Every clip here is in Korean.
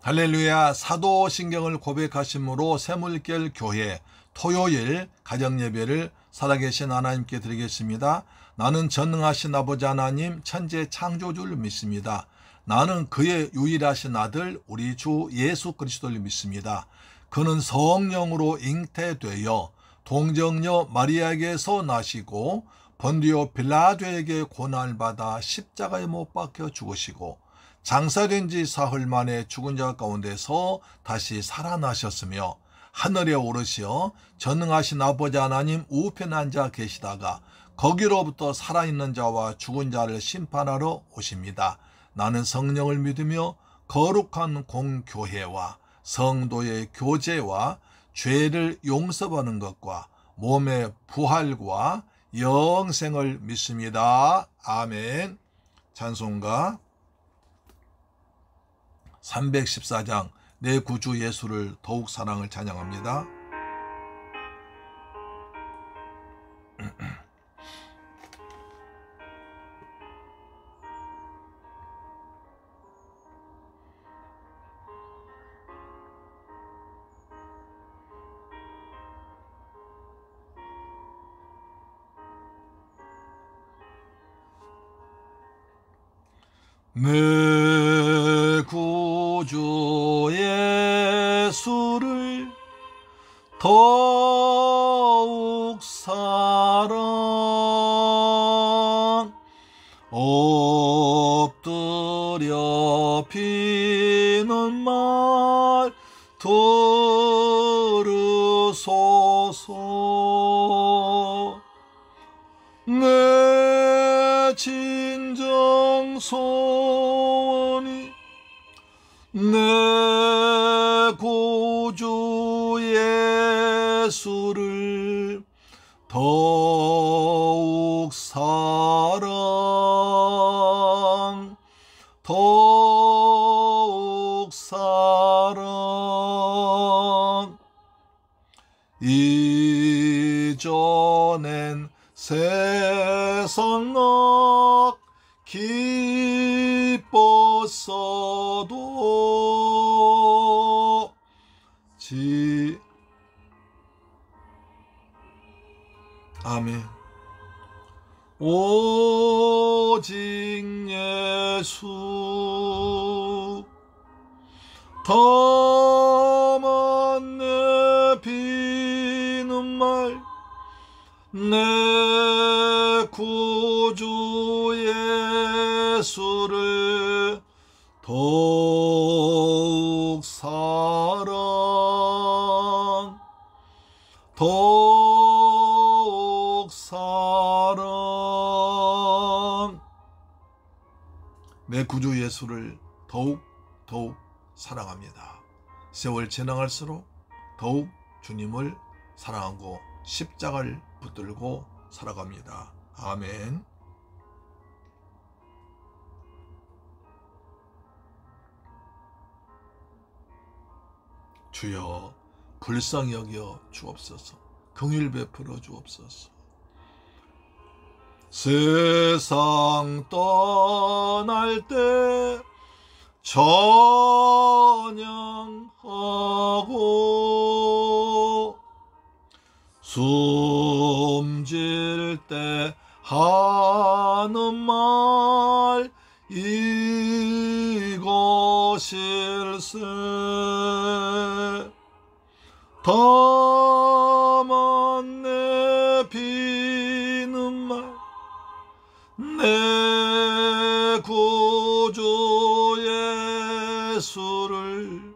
할렐루야. 사도신경을 고백하심으로 새물결 교회 토요일 가정예배를 살아계신 하나님께 드리겠습니다. 나는 전능하신 아버지 하나님 천재 창조주를 믿습니다. 나는 그의 유일하신 아들 우리 주 예수 그리스도를 믿습니다. 그는 성령으로 잉태되어 동정녀 마리아에게서 나시고 본디오 빌라도에게 고난을 받아 십자가에 못 박혀 죽으시고 장사된 지 사흘 만에 죽은 자 가운데서 다시 살아나셨으며 하늘에 오르시어 전능하신 아버지 하나님 우편에 앉아 계시다가 거기로부터 살아있는 자와 죽은 자를 심판하러 오십니다. 나는 성령을 믿으며 거룩한 공교회와 성도의 교제와 죄를 용서받는 것과 몸의 부활과 영생을 믿습니다. 아멘. 찬송가 314장 내 구주 예수를 더욱 사랑을 찬양합니다. 내 구주 예수를 더욱 사랑 엎드려 비는 말 들으소서. 내 진정 소원이 내 구주 예수를 더욱 사랑 더욱 사랑 이전엔 세상 악 기뻤어도 아멘. 오직 예수 다만 내 비는 말 내 구주 예수를 더욱 사랑 더욱 사랑 내 구주 예수를 더욱 사랑합니다. 세월 지나갈수록 더욱 주님을 사랑하고 십자가를 붙들고 살아갑니다. 아멘. 주여 불쌍히 여겨 주옵소서. 긍휼 베풀어 주옵소서. 세상 떠날 때 찬양하고 숨질 때 하는 말 이것일세. 다만 내 비는 말 내 구주 예수를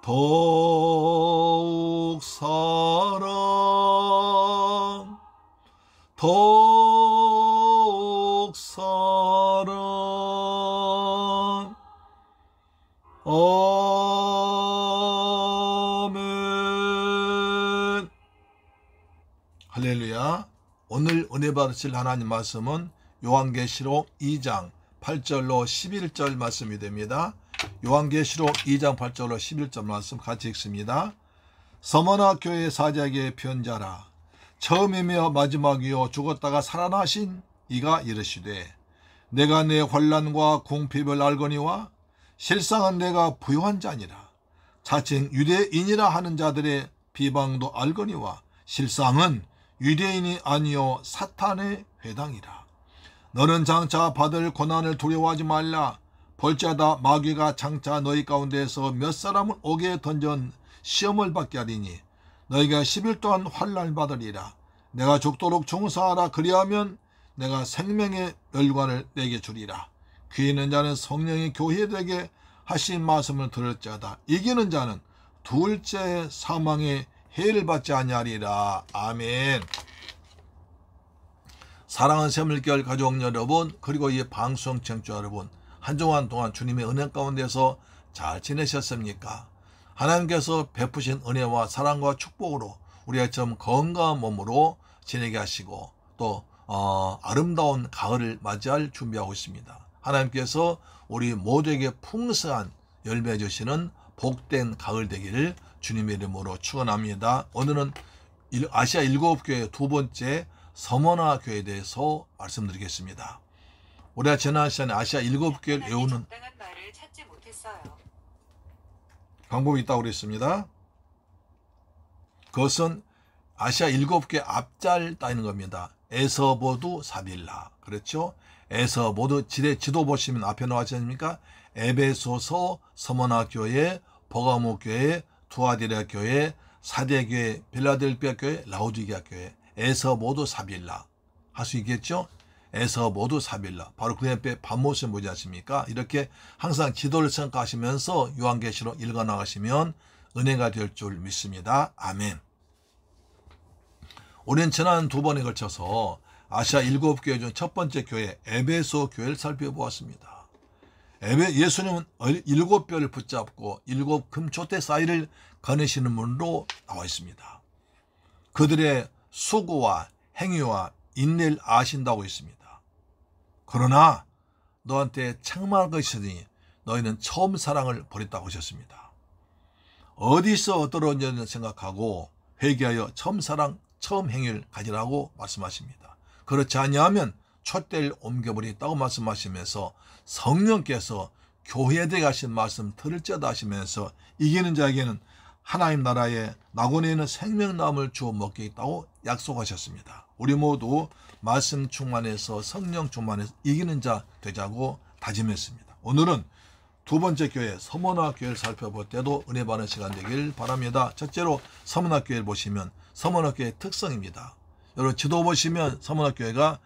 더욱 사랑 더욱 사랑 아멘. 할렐루야. 오늘 은혜 받으실 하나님 말씀은 요한계시록 2장 8절로 11절 말씀이 됩니다. 요한계시록 2장 8절로 11절 말씀 같이 읽습니다. 서머나 교회 사자에게 편자라. 처음이며 마지막이요 죽었다가 살아나신 이가 이르시되 내가 내 환난과 궁핍을 알거니와 실상은 내가 부요한 자니라. 자칭 유대인이라 하는 자들의 비방도 알거니와 실상은 유대인이 아니요 사탄의 회당이라. 너는 장차 받을 고난을 두려워하지 말라. 볼지어다 마귀가 장차 너희 가운데에서 몇 사람을 옥에 던져 시험을 받게 하리니 너희가 10일 동안 환난을 받으리라. 내가 죽도록 종사하라. 그리하면 내가 생명의 멸관을 내게 주리라. 귀 있는 자는 성령이 교회들에게 하신 말씀을 들을지어다. 이기는 자는 둘째 사망의 해를 받지 아니하리라. 아멘. 사랑하는 새물결 가족 여러분, 그리고 이 방송 청취자 여러분, 한 주간 동안 주님의 은혜 가운데서 잘 지내셨습니까? 하나님께서 베푸신 은혜와 사랑과 축복으로 우리가 좀 건강한 몸으로 지내게 하시고 또 아름다운 가을을 맞이할 준비하고 있습니다. 하나님께서 우리 모두에게 풍성한 열매 주시는 복된 가을 되기를 주님의 이름으로 축원합니다. 오늘은 아시아 7교회 두 번째 서머나 교회에 대해서 말씀드리겠습니다. 우리가 지난 시간에 아시아 7교회를 외우는 방법이 있다고 그랬습니다. 그것은 아시아 7교회 앞잘 따는 겁니다. 에서보두 사빌라. 그렇죠? 에서보두 지도 보시면 앞에 나와 있지 않습니까? 에베소서, 서머나 교회, 버가모 교회, 투아디라 교회, 사대 교회, 빌라델피아 교회, 라우디게아 교회. 에서보두 사빌라. 할 수 있겠죠? 에서보두 사빌라. 바로 그 옆에 반모습 보지 않습니까? 이렇게 항상 지도를 생각하시면서 요한계시록 읽어 나가시면 은혜가 될 줄 믿습니다. 아멘. 우리는 지난 두 번에 걸쳐서 아시아 7교회 중 첫 번째 교회 에베소 교회를 살펴보았습니다. 예수님은 7뼈를 붙잡고 7 금초대 사이를 거느시는 분으로 나와 있습니다. 그들의 수고와 행위와 인내를 아신다고 했습니다. 그러나 너한테 책망할 것이 있으니 너희는 처음 사랑을 버렸다고 하셨습니다. 어디서 떨어졌는지 생각하고 회개하여 처음 사랑, 처음 행위를 가지라고 말씀하십니다. 그렇지 아니하면 촛대를 옮겨버리겠다고 말씀하시면서 성령께서 교회에 가신 말씀 들을지어다 하시면서 이기는 자에게는 하나님 나라의 낙원에 있는 생명나무를 주어 먹겠다고 약속하셨습니다. 우리 모두 말씀 충만해서 성령 충만해서 이기는 자 되자고 다짐했습니다. 오늘은 두 번째 교회 서머나 교회를 살펴볼 때도 은혜 받는 시간 되길 바랍니다. 첫째로 서머나 교회를 보시면 서머나 교회의 특성입니다. 여러분 지도 보시면 서머나 교회가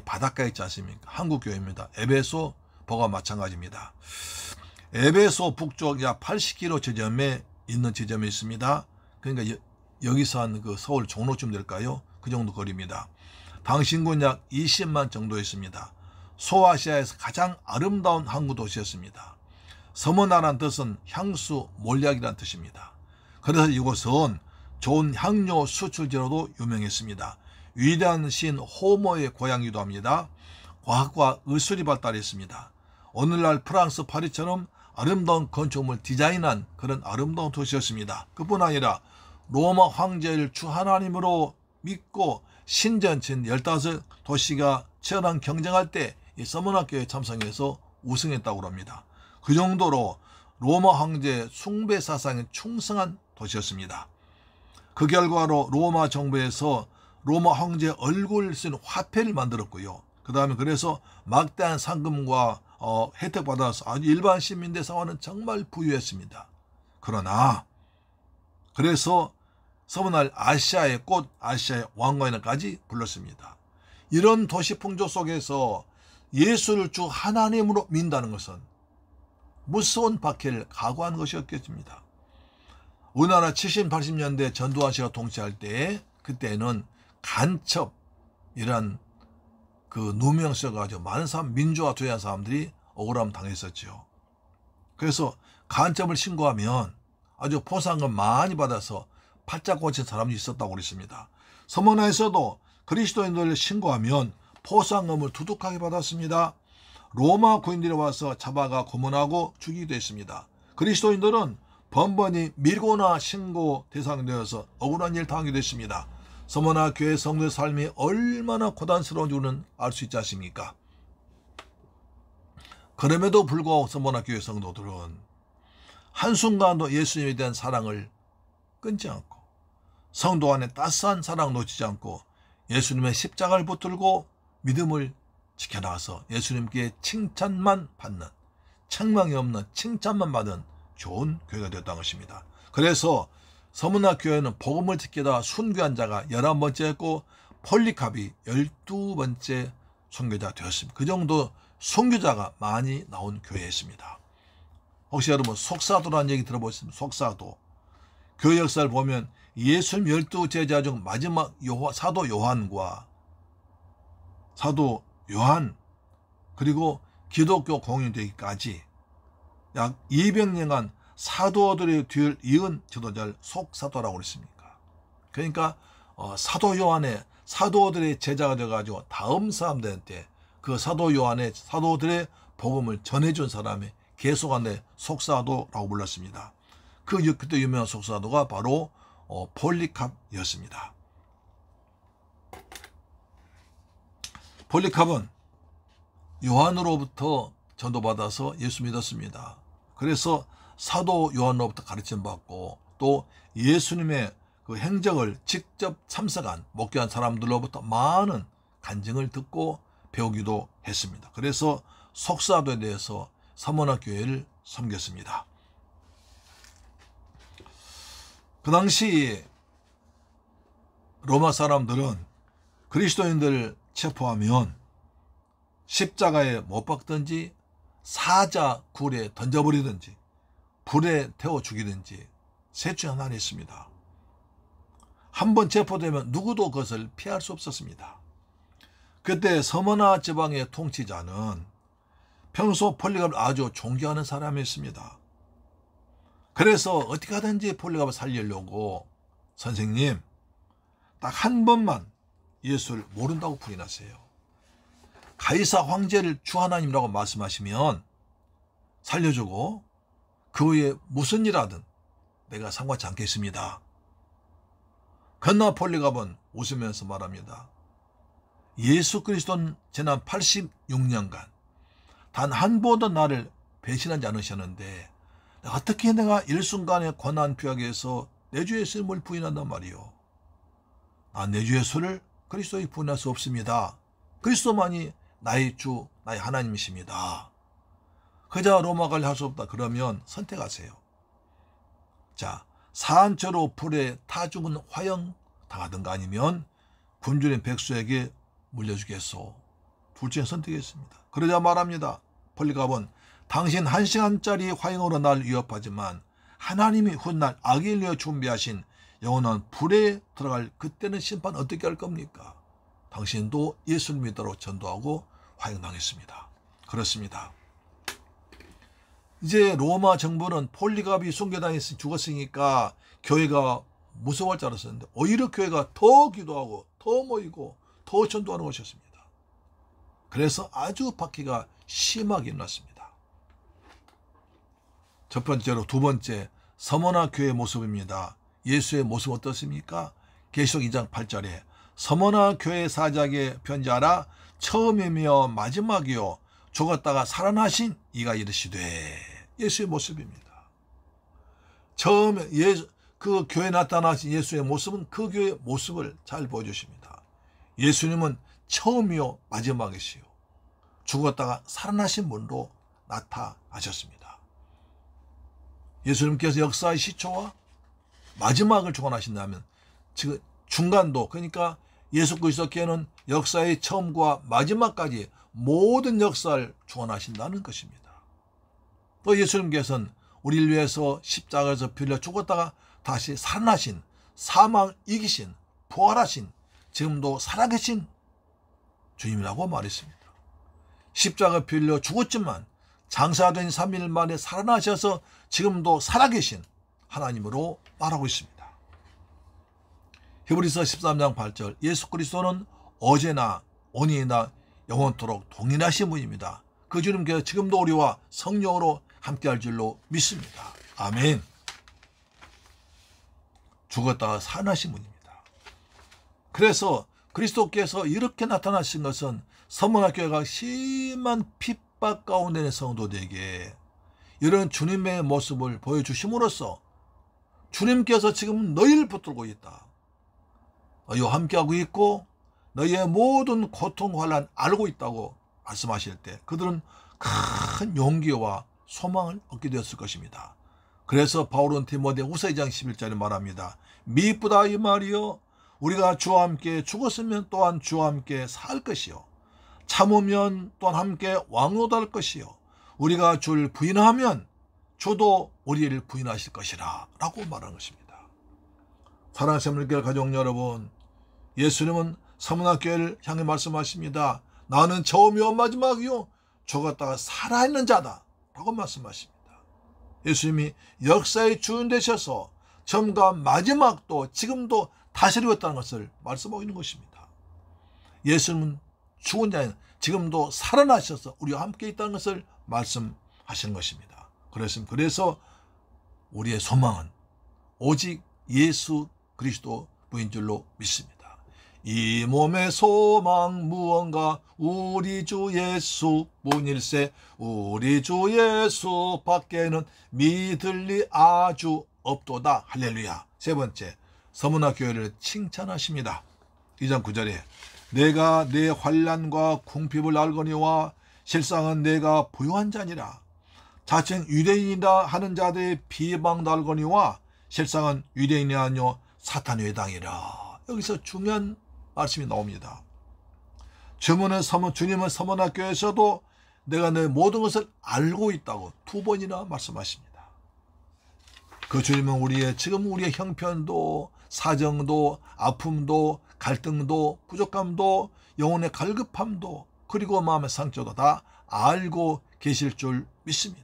바닷가에 있지 않습니까? 한국 교회입니다. 에베소, 버가 마찬가지입니다. 에베소 북쪽 약 80km 지점에 있는 지점이 있습니다. 그러니까 여기서 한 그 서울 종로쯤 될까요? 그 정도 거리입니다. 당시 인구는 약 20만 정도 있습니다. 소아시아에서 가장 아름다운 항구 도시였습니다. 서머나라는 뜻은 향수, 몰약이라는 뜻입니다. 그래서 이곳은 좋은 향료 수출지로도 유명했습니다. 위대한 시인 호모의 고향이기도 합니다. 과학과 의술이 발달했습니다. 오늘날 프랑스 파리처럼 아름다운 건축물 디자인한 그런 아름다운 도시였습니다. 그뿐 아니라 로마 황제를 주 하나님으로 믿고 신전친 15도시가 치열한 경쟁할 때 이 서머나 교회에 참석해서 우승했다고 합니다. 그 정도로 로마 황제의 숭배 사상에 충성한 도시였습니다. 그 결과로 로마 정부에서 로마 황제의 얼굴을 쓴 화폐를 만들었고요. 그 다음에 그래서 막대한 상금과 혜택 받아서 아주 일반 시민들 상황은 정말 부유했습니다. 그러나 그래서 서머나를 아시아의 꽃, 아시아의 왕관이라까지 불렀습니다. 이런 도시 풍조 속에서 예수를 주 하나님으로 믿는다는 것은 무서운 박해를 각오하는 것이었겠습니다. 우리나라 70, 80년대 전두환 씨가 통치할 때 그때는 간첩이란 그 누명 써가지고 많은 사람, 민주화 투여한 사람들이 억울함 당했었죠. 그래서 간첩을 신고하면 아주 포상금 많이 받아서 팔자 꽂힌 사람이 있었다고 그랬습니다. 서머나에서도 그리스도인들을 신고하면 포상금을 두둑하게 받았습니다. 로마 군인들이 와서 잡아가 고문하고 죽이기도 했습니다. 그리스도인들은 번번이 밀고나 신고 대상되어서 억울한 일을 당하기도 했습니다. 서머나 교회 성도의 삶이 얼마나 고단스러운 줄은 알 수 있지 않습니까? 그럼에도 불구하고 서머나교회 성도들은 한순간도 예수님에 대한 사랑을 끊지 않고 성도 안에 따스한 사랑 놓치지 않고 예수님의 십자가를 붙들고 믿음을 지켜나가서 예수님께 칭찬만 받는, 책망이 없는 칭찬만 받은 좋은 교회가 되었다는 것입니다. 그래서 서문학교회는 복음을 지키다 순교한 자가 11번째였고 폴리캅이 12번째 선교자 되었습니다. 그 정도 선교자가 많이 나온 교회였습니다. 혹시 여러분 속사도라는 얘기 들어보셨습니까? 속사도. 교회 역사를 보면 예수님 12제자 중 마지막 사도 요한과 사도 요한 그리고 기독교 공인되기까지 약 200년간 사도들의 뒤를 이은 지도자를 속사도라고 그랬습니까? 그러니까 사도 요한의 사도들의 제자가 되어가지고 다음 사람들한테 그 사도 요한의 사도들의 복음을 전해준 사람이 계속한데 속사도라고 불렀습니다. 그때 유명한 속사도가 바로 폴리캅이었습니다. 폴리캅은 요한으로부터 전도받아서 예수 믿었습니다. 그래서 사도 요한으로부터 가르침 받고 또 예수님의 그 행적을 직접 참석한 목회한 사람들로부터 많은 간증을 듣고 배우기도 했습니다. 그래서 속사도에 대해서 서문학교회를 섬겼습니다. 그 당시 로마 사람들은 그리스도인들을 체포하면 십자가에 못 박든지 사자 굴에 던져버리든지 불에 태워 죽이든지 셋 중 하나를 했습니다. 한번 체포되면 누구도 그것을 피할 수 없었습니다. 그때 서머나 지방의 통치자는 평소 폴리갑을 아주 존경하는 사람이었습니다. 그래서 어떻게 하든지 폴리갑을 살리려고 선생님 딱 한 번만 예수를 모른다고 부인하세요. 가이사 황제를 주 하나님이라고 말씀하시면 살려주고 그 후에 무슨 일 하든 내가 상관치 않겠습니다. 그러나 폴리갑은 웃으면서 말합니다. 예수 그리스도는 지난 86년간 단 한 번도 나를 배신하지 않으셨는데 어떻게 내가 일순간에 권한 피하게해서 내 주 예수님을 부인한단 말이요. 내 주 예수를 그리스도에 부인할 수 없습니다. 그리스도만이 나의 주, 나의 하나님이십니다. 그저 로마관리 할 수 없다 그러면 선택하세요. 자, 산채로 불에 타 죽은 화형 당하든가 아니면 굶주린 백수에게 물려주겠소. 둘 중에 선택했습니다. 그러자 말합니다. 폴리갑은 당신 1시간짜리 화형으로 날 위협하지만 하나님이 훗날 악인을 위해 준비하신 영원한 불에 들어갈 그때는 심판 어떻게 할 겁니까? 당신도 예수를 믿도록 전도하고 화형당했습니다. 그렇습니다. 이제 로마 정부는 폴리갑이 순교당해서 죽었으니까 교회가 무서워할 줄 알았었는데 오히려 교회가 더 기도하고 더 모이고 더 전도하는 것이었습니다. 그래서 아주 박해가 심하게 일어났습니다. 첫 번째로 두 번째 서머나 교회의 모습입니다. 예수의 모습 어떻습니까? 계시록 2장 8절에 서머나 교회 사자에게 편지하라. 처음이며 마지막이요 죽었다가 살아나신 이가 이르시되. 예수의 모습입니다. 처음에 그 교회에 나타나신 예수의 모습은 그 교회의 모습을 잘 보여주십니다. 예수님은 처음이요 마지막이시요 죽었다가 살아나신 분으로 나타나셨습니다. 예수님께서 역사의 시초와 마지막을 주관하신다면 지금 중간도 그러니까 예수 그리스도께는 역사의 처음과 마지막까지 모든 역사를 주관하신다는 것입니다. 또 예수님께서는 우리를 위해서 십자가에서 빌려 죽었다가 다시 살아나신 사망을 이기신 부활하신 지금도 살아계신 주님이라고 말했습니다. 십자가 빌려 죽었지만 장사된 3일 만에 살아나셔서 지금도 살아계신 하나님으로 말하고 있습니다. 히브리서 13장 8절 예수 그리스도는 어제나 오늘이나 영원토록 동일하신 분입니다. 그 주님께서 지금도 우리와 성령으로 함께할 줄로 믿습니다. 아멘. 죽었다가 살아나신 분입니다. 그래서 그리스도께서 이렇게 나타나신 것은 서문학교회가 심한 핍박 압박 가운데 있는 성도들에게 이런 주님의 모습을 보여주심으로써 주님께서 지금 너희를 붙들고 있다. 너희와 함께하고 있고 너희의 모든 고통, 환난 알고 있다고 말씀하실 때 그들은 큰 용기와 소망을 얻게 되었을 것입니다. 그래서 바울은 디모데후서 2장 11절에 말합니다. 미쁘다 이 말이여 우리가 주와 함께 죽었으면 또한 주와 함께 살 것이요 참으면 또한 함께 왕노할 것이요 우리가 주를 부인하면 주도 우리를 부인하실 것이라 라고 말하는 것입니다. 사랑하는 새물교회 가족 여러분, 예수님은 서문학교회를 향해 말씀하십니다. 나는 처음이요 마지막이요 죽었다가 살아있는 자다 라고 말씀하십니다. 예수님이 역사의 주인 되셔서 처음과 마지막도 지금도 다스리고 있다는 것을 말씀하고 있는 것입니다. 예수님은 죽은 자는 지금도 살아나셔서 우리와 함께 있다는 것을 말씀하시는 것입니다. 그래서 우리의 소망은 오직 예수 그리스도 부인 줄로 믿습니다. 이 몸의 소망 무언가 우리 주 예수 문일세 우리 주 예수 밖에는 믿을 리 아주 없도다. 할렐루야. 세 번째, 서문학교회를 칭찬하십니다. 2장 9절에 내가 내 환난과 궁핍을 알거니와 실상은 내가 부유한 자니라. 자칭 유대인이다 하는 자들의 비방도 알거니와 실상은 유대인이 아니요 사탄의 회당이라. 여기서 중요한 말씀이 나옵니다. 주님은 서문학교에서도 내가 내 모든 것을 알고 있다고 2번이나 말씀하십니다. 그 주님은 지금 우리의 형편도 사정도 아픔도 갈등도 부족함도 영혼의 갈급함도 그리고 마음의 상처도 다 알고 계실 줄 믿습니다.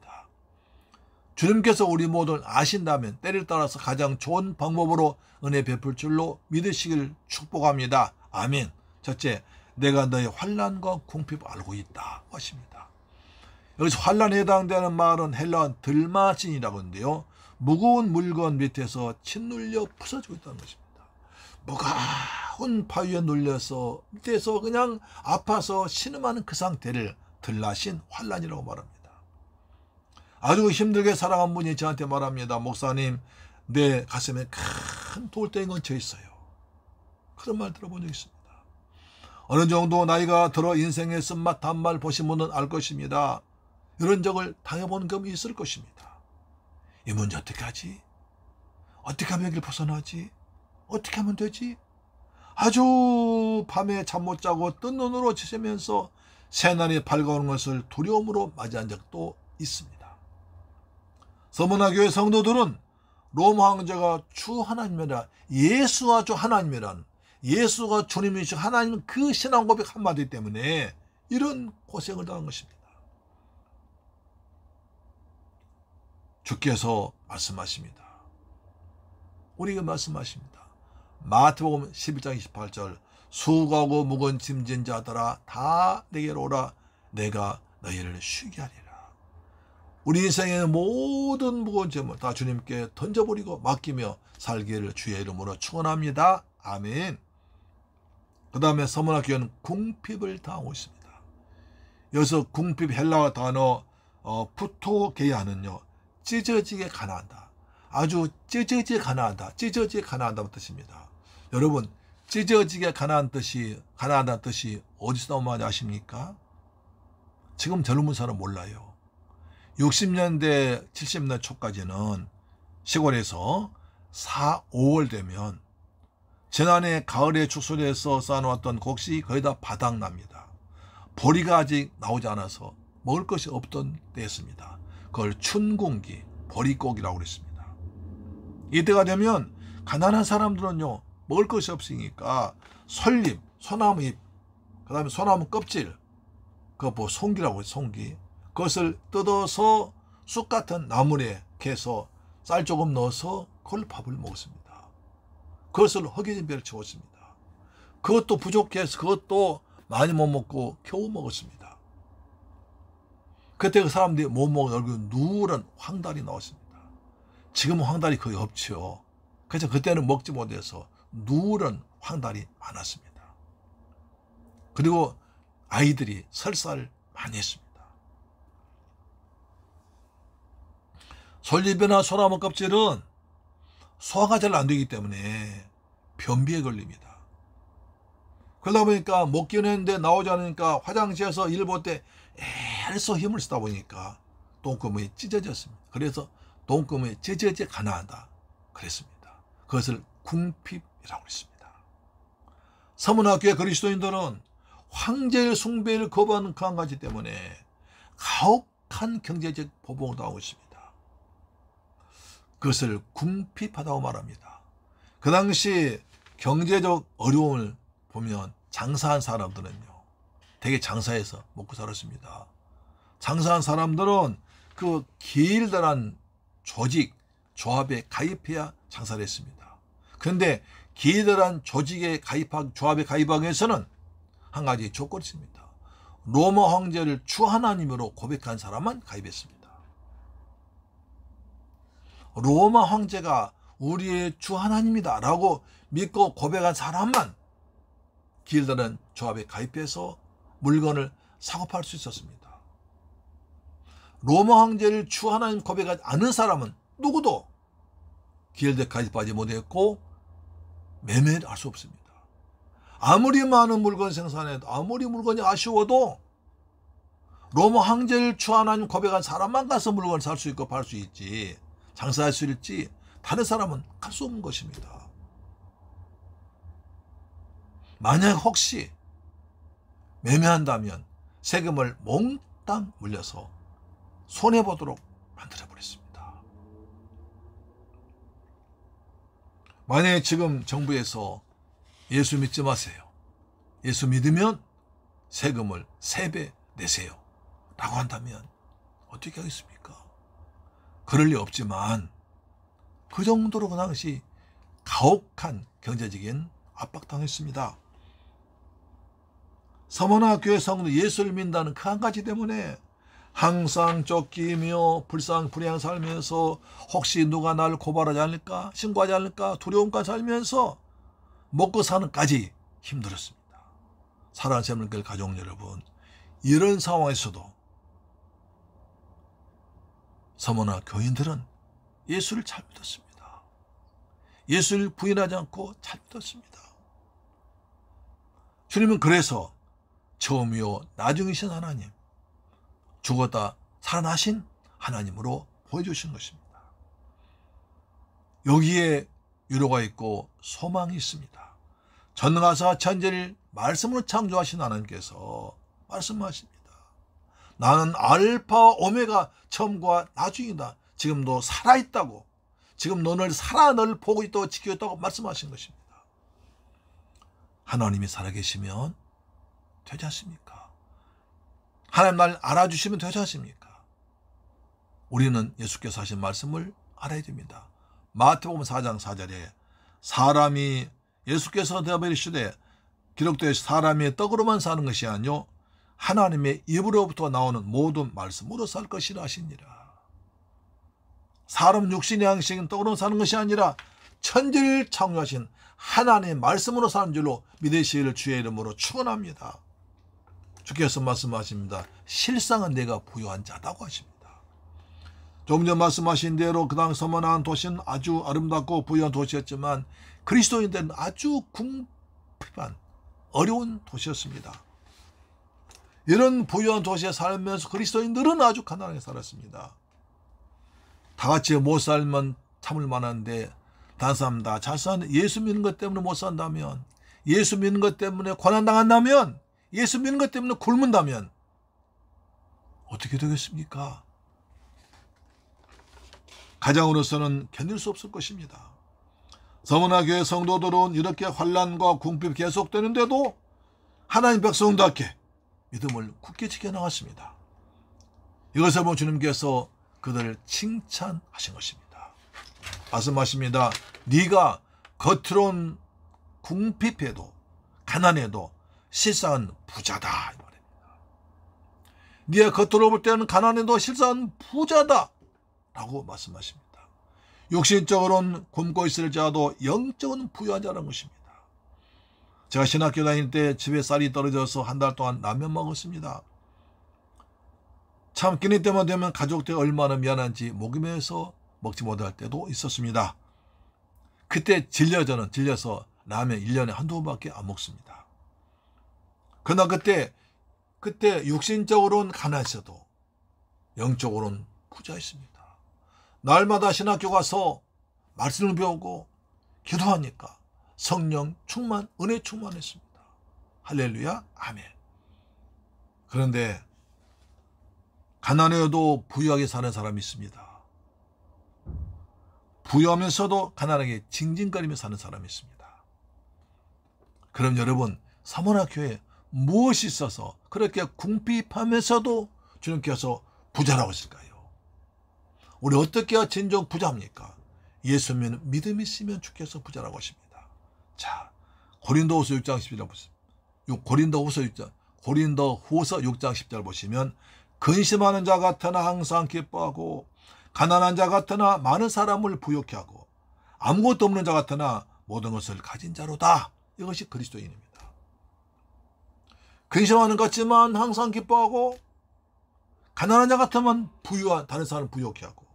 주님께서 우리 모두를 아신다면 때를 따라서 가장 좋은 방법으로 은혜 베풀 줄로 믿으시길 축복합니다. 아멘. 첫째, 내가 너의 환난과 궁핍을 알고 있다 하십니다. 여기서 환난에 해당되는 말은 헬라어 들마신이라고 하는데요. 무거운 물건 밑에서 짓눌려 부서지고 있다는 것입니다. 무거운 바위에 눌려서 밑에서 그냥 아파서 신음하는 그 상태를 들라신 환난이라고 말합니다. 아주 힘들게 살아간 분이 저한테 말합니다. 목사님, 내 가슴에 큰 돌덩이가 얹혀 있어요. 그런 말 들어본 적 있습니다. 어느 정도 나이가 들어 인생의 쓴맛 단맛 보신 분은 알 것입니다. 이런 적을 당해본 경험이 있을 것입니다. 이 문제 어떻게 하지? 어떻게 하면 여기를 벗어나지? 어떻게 하면 되지? 아주 밤에 잠 못 자고 뜬 눈으로 지새면서 새날이 밝아오는 것을 두려움으로 맞이한 적도 있습니다. 서문화교회 성도들은 로마 황제가 주 하나님이라 예수가 주 하나님이란 예수가 주님이시고 하나님 그 신앙 고백 한마디 때문에 이런 고생을 당한 것입니다. 주께서 말씀하십니다. 우리에게 말씀하십니다. 마태복음 11장 28절 수고하고 무거운 짐진 자들아 다 내게로 오라 내가 너희를 쉬게 하리라. 우리 인생의 모든 무거운 짐을 다 주님께 던져버리고 맡기며 살기를 주의 이름으로 축원합니다. 아멘. 그 다음에 서문학교는 궁핍을 당하고 있습니다. 여기서 궁핍 헬라어 단어 푸토게야는요. 찢어지게 가난하다. 아주 찢어지게 가난하다. 찢어지게 가난하다는 뜻입니다. 여러분, 찢어지게 가난하다는 뜻이 어디서 나오는지 아십니까? 지금 젊은 사람 몰라요. 60년대, 70년대 초까지는 시골에서 4, 5월 되면 지난해 가을에 축소해서 쌓아놓았던 곡식이 거의 다 바닥납니다. 보리가 아직 나오지 않아서 먹을 것이 없던 때였습니다. 그걸 춘궁기, 보리곡이라고 그랬습니다. 이때가 되면 가난한 사람들은요 먹을 것이 없으니까 솔잎, 소나무 잎, 그 다음에 소나무 껍질, 그거 송기라고 해요. 송기. 그것을 뜯어서 쑥 같은 나물에 캐서 쌀 조금 넣어서 그걸 밥을 먹었습니다. 그것을 허기진 배를 채웠습니다. 그것도 부족해서 그것도 많이 못 먹고 겨우 먹었습니다. 그때 그 사람들이 못 먹은 얼굴 누런 황달이 나왔습니다. 지금은 황달이 거의 없죠. 그래서 그때는 먹지 못해서 누런 황달이 많았습니다. 그리고 아이들이 설사를 많이 했습니다. 솔잎이나 소나무 껍질은 소화가 잘 안 되기 때문에 변비에 걸립니다. 그러다 보니까 먹기는 했는데 나오지 않으니까 화장실에서 일 볼 때 애써 힘을 쓰다 보니까 똥구멍이 찢어졌습니다. 그래서 똥구멍이 찢어져 가난하다 그랬습니다. 그것을 궁핍이라고 했습니다. 서문학교의 그리스도인들은 황제의 숭배를 거부하는 그 한 가지 때문에 가혹한 경제적 보복을 당하고 있습니다. 그것을 궁핍하다고 말합니다. 그 당시 경제적 어려움을 보면 장사한 사람들은요, 되게 장사해서 먹고 살았습니다. 장사한 사람들은 그 길다란 조직, 조합에 가입해야 장사를 했습니다. 그런데 길다란 조직에 조합에 가입하기 위해서는 한 가지 조건이 있습니다. 로마 황제를 주 하나님으로 고백한 사람만 가입했습니다. 로마 황제가 우리의 주 하나님이다 라고 믿고 고백한 사람만 길다란 조합에 가입해서 물건을 사고 팔 수 있었습니다. 로마 황제를 주 하나님 고백하지 않은 사람은 누구도 길드에 가입하지 못했고 매매를 할 수 없습니다. 아무리 많은 물건 생산해도 아무리 물건이 아쉬워도 로마 황제를 주 하나님 고백한 사람만 가서 물건을 살 수 있고 팔 수 있지, 장사할 수 있지, 다른 사람은 갈 수 없는 것입니다. 만약 혹시 매매한다면 세금을 몽땅 물려서 손해보도록 만들어버렸습니다. 만약에 지금 정부에서 예수 믿지 마세요, 예수 믿으면 세금을 3배 내세요 라고 한다면 어떻게 하겠습니까? 그럴 리 없지만 그 정도로 그 당시 가혹한 경제적인 압박당했습니다. 서머나 교회 성도 예수를 믿는다는 그 한 가지 때문에 항상 쫓기며 불쌍불리한 살면서 혹시 누가 나를 고발하지 않을까, 신고하지 않을까 두려움과 살면서 먹고 사는까지 힘들었습니다. 사랑하는 새물교회 가족 여러분, 이런 상황에서도 서머나 교인들은 예수를 잘 믿었습니다. 예수를 부인하지 않고 잘 믿었습니다. 주님은 그래서 처음이요 나중이신 하나님, 죽었다 살아나신 하나님으로 보여주신 것입니다. 여기에 위로가 있고 소망이 있습니다. 전능하사 천지를 말씀으로 창조하신 하나님께서 말씀하십니다. 나는 알파 오메가 처음과 나중이다. 지금도 살아있다고, 지금 너를 너를 보고 있다고 지키고 있다고 말씀하신 것입니다. 하나님이 살아계시면 되지 않습니까? 하나님 날 알아주시면 되지 않습니까? 우리는 예수께서 하신 말씀을 알아야 됩니다. 마태복음 4장 4절에 사람이, 예수께서 대답하시되 기록되어 사람이 떡으로만 사는 것이 아니요 하나님의 입으로부터 나오는 모든 말씀으로 살 것이라 하시니라. 사람 육신의 양식은 떡으로 사는 것이 아니라 천지를 창조하신 하나님의 말씀으로 사는 줄로 믿으시기를 주의 이름으로 축원합니다. 주께서 말씀하십니다. 실상은 내가 부여한 자다고 하십니다. 조금 전 말씀하신 대로 그 당시 서머나한 도시는 아주 아름답고 부유한 도시였지만 그리스도인들은 아주 궁핍한 어려운 도시였습니다. 이런 부유한 도시에 살면서 그리스도인들은 아주 가난하게 살았습니다. 다 같이 못 살면 참을 만한데 다른 사람 다 잘 사는, 예수 믿는 것 때문에 못 산다면, 예수 믿는 것 때문에 고난당한다면, 예수 믿는 것 때문에 굶는다면 어떻게 되겠습니까? 가정으로서는 견딜 수 없을 것입니다. 서머나 교회 성도들은 이렇게 환난과 궁핍이 계속되는데도 하나님 백성답게 믿음을 굳게 지켜나갔습니다. 이것을 보면 주님께서 그들을 칭찬하신 것입니다. 말씀하십니다. 네가 겉으론 궁핍해도 가난해도 실상은 부자다 이 말입니다. 네가 겉으로 볼 때는 가난해도 실상은 부자다 라고 말씀하십니다. 육신적으로는 굶고 있을지라도 영적은 부유한 자라는 것입니다. 제가 신학교 다닐 때 집에 쌀이 떨어져서 한 달 동안 라면 먹었습니다. 참 끼니 때만 되면 가족들이 얼마나 미안한지 목이 메어서 먹지 못할 때도 있었습니다. 그때 질려서 라면 1년에 한두 번밖에 안 먹습니다. 그러나 그때 육신적으로는 가난했어도 영적으로는 부자였습니다. 날마다 신학교 가서 말씀을 배우고 기도하니까 성령 충만, 은혜 충만했습니다. 할렐루야, 아멘. 그런데 가난해도 부유하게 사는 사람이 있습니다. 부유하면서도 가난하게 징징거리며 사는 사람이 있습니다. 그럼 여러분, 서문학교에 무엇이 있어서 그렇게 궁핍하면서도 주님께서 부자라고 했을까요? 우리 어떻게 해야 진정 부자입니까? 예수 믿음이 있으면 주께서 부자라고 하십니다. 자, 고린도후서 6장 10절 보세요. 고린도후서 6장 10절 보시면 근심하는 자 같으나 항상 기뻐하고 가난한 자 같으나 많은 사람을 부욕케 하고 아무것도 없는 자 같으나 모든 것을 가진 자로다. 이것이 그리스도인입니다. 근심하는 것 같지만 항상 기뻐하고 가난한 자 같으면 다른 사람을 부욕케 하고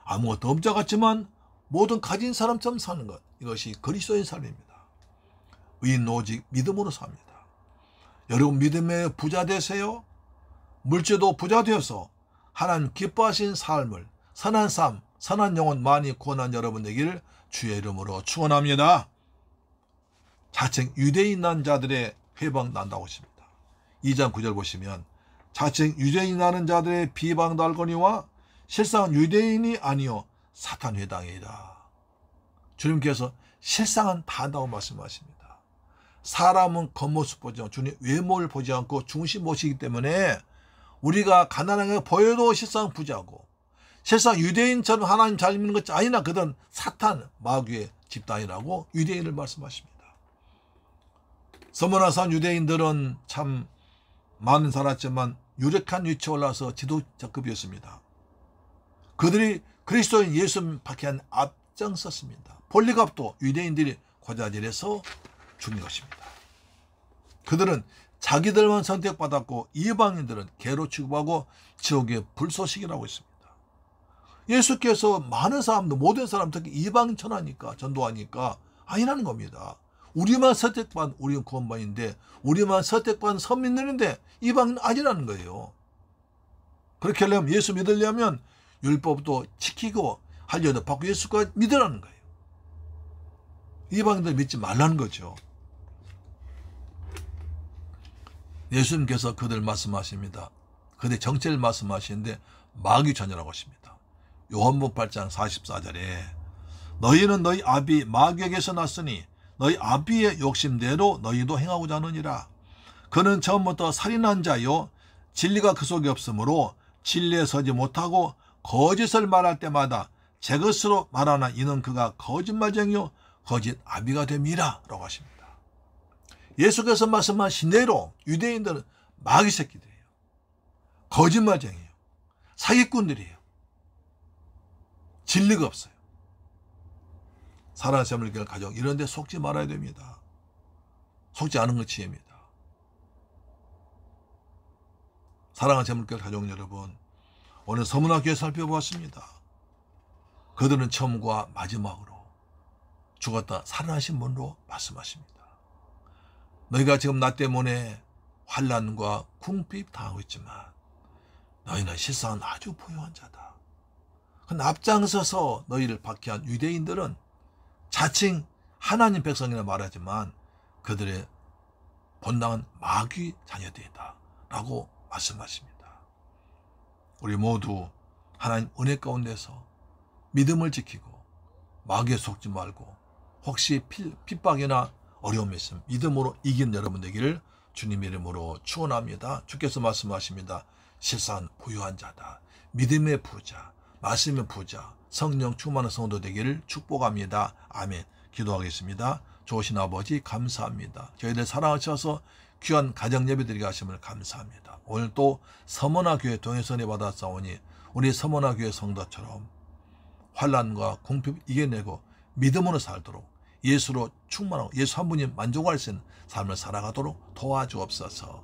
아무것도 없는 자 같지만 모든 가진 사람처럼 사는 것. 이것이 그리스도인 삶입니다. 의인 오직 믿음으로 삽니다. 여러분 믿음의 부자 되세요. 물질도 부자 되어서 하나님 기뻐하신 삶을 선한 삶, 선한 영혼 많이 구원한 여러분 되기를 주의 이름으로 축원합니다. 자칭 유대인 난 자들의 회방 난다고 하십니다. 2장 9절 보시면 자칭 유대인 나는 자들의 비방 달거니와 실상 유대인이 아니요 사탄 회당이라. 주님께서 실상은 다 한다고 말씀하십니다. 사람은 겉모습 보지 않고 주님 외모를 보지 않고 중심 모시기 때문에 우리가 가난하게 보여도 실상 부자고 실상 유대인처럼 하나님 잘 믿는 것이 아니나 그들은 사탄 마귀의 집단이라고 유대인을 말씀하십니다. 서머나산 유대인들은 참 많은 살았지만 유력한 위치에 올라서 지도자급이었습니다. 그들이 그리스도인 예수 박해한 앞장섰습니다. 볼리갑도 유대인들이 고자질해서 죽인 것입니다. 그들은 자기들만 선택받았고 이방인들은 개로 취급하고 지옥의 불쏘시기라고 했습니다. 예수께서 많은 사람들, 모든 사람 특히 이방인 전하니까 전도하니까 아니라는 겁니다. 우리만 선택받은 우리는 구원받는데 우리만 선택받은 선민들인데 이방인 아니라는 거예요. 그렇게 하려면 예수 믿으려면 율법도 지키고 하려도 받고 예수가 믿으라는 거예요. 이방인들 믿지 말라는 거죠. 예수님께서 그들 말씀하십니다. 그들 정체를 말씀하시는데 마귀 자녀라고 하십니다. 요한복음 8장 44절에 너희는 너희 아비 마귀에게서 났으니 너희 아비의 욕심대로 너희도 행하고자 하느니라. 그는 처음부터 살인한 자요 진리가 그 속에 없으므로 진리에 서지 못하고 거짓을 말할 때마다 제 것으로 말하나 이는 그가 거짓말쟁이요 거짓 아비가 됨이라 라고 하십니다. 예수께서 말씀하신 대로 유대인들은 마귀 새끼들이에요. 거짓말쟁이에요. 사기꾼들이에요. 진리가 없어요. 사랑하는 자매들 가정 이런 데 속지 말아야 됩니다. 속지 않은 것 지혜입니다. 사랑하는 자매들 가정 여러분, 오늘 서문학교에 살펴보았습니다. 그들은 처음과 마지막으로 죽었다 살아나신 분으로 말씀하십니다. 너희가 지금 나 때문에 환난과 궁핍 당하고 있지만 너희는 실상은 아주 부유한 자다. 그 앞장서서 너희를 박해한 유대인들은 자칭 하나님 백성이라 말하지만 그들의 본당은 마귀 자녀들이다 라고 말씀하십니다. 우리 모두 하나님 은혜 가운데서 믿음을 지키고 마귀에 속지 말고 혹시 핍박이나 어려움이 있으면 믿음으로 이긴 여러분 되기를 주님 이름으로 축원합니다. 주께서 말씀하십니다. 실상 부유한 자다. 믿음의 부자, 말씀의 부자, 성령 충만한 성도 되기를 축복합니다. 아멘. 기도하겠습니다. 좋으신 아버지 감사합니다. 저희들 사랑하셔서 귀한 가정 예배드리게 하심을 감사합니다. 오늘 또 서머나 교회 동해선에 받았사오니 우리 서머나 교회 성도처럼 환난과 궁핍 이겨내고 믿음으로 살도록 예수로 충만하고 예수 한 분이 만족할 수 있는 삶을 살아가도록 도와주옵소서.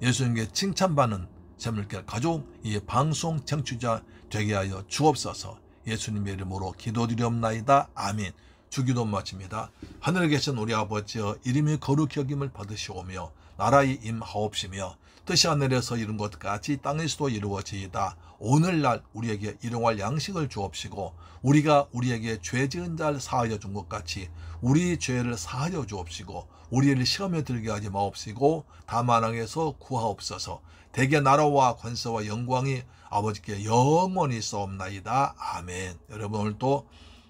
예수님께 칭찬받는 재물결 가족, 이 방송 청취자 되게 하여 주옵소서. 예수님의 이름으로 기도드리옵나이다. 아멘. 주기도 마칩니다. 하늘에 계신 우리 아버지여, 이름이 거룩히 여김을 받으시오며 나라의 임하옵시며 뜻이 하늘에서 이룬 것 같이 땅에서도 이루어지이다. 오늘날 우리에게 일용할 양식을 주옵시고 우리가 우리에게 죄 지은 자를 사하여 준 것 같이 우리 죄를 사하여 주옵시고 우리를 시험에 들게 하지 마옵시고 다만 악에서 구하옵소서. 대개 나라와 권세와 영광이 아버지께 영원히 있사옵나이다. 아멘. 여러분 오늘도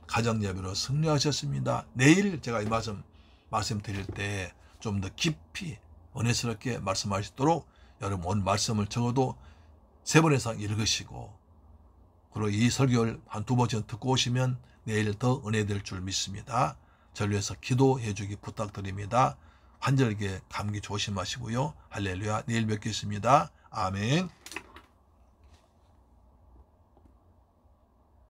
가정예배로 승리하셨습니다. 내일 제가 이 말씀드릴 때 좀 더 깊이 은혜스럽게 말씀하시도록 여러분 오늘 말씀을 적어도 3번 이상 읽으시고 그리고 이 설교를 한 2번 듣고 오시면 내일 더 은혜될 줄 믿습니다. 저를 위해서 기도해 주기 부탁드립니다. 환절기에 감기 조심하시고요. 할렐루야. 내일 뵙겠습니다. 아멘.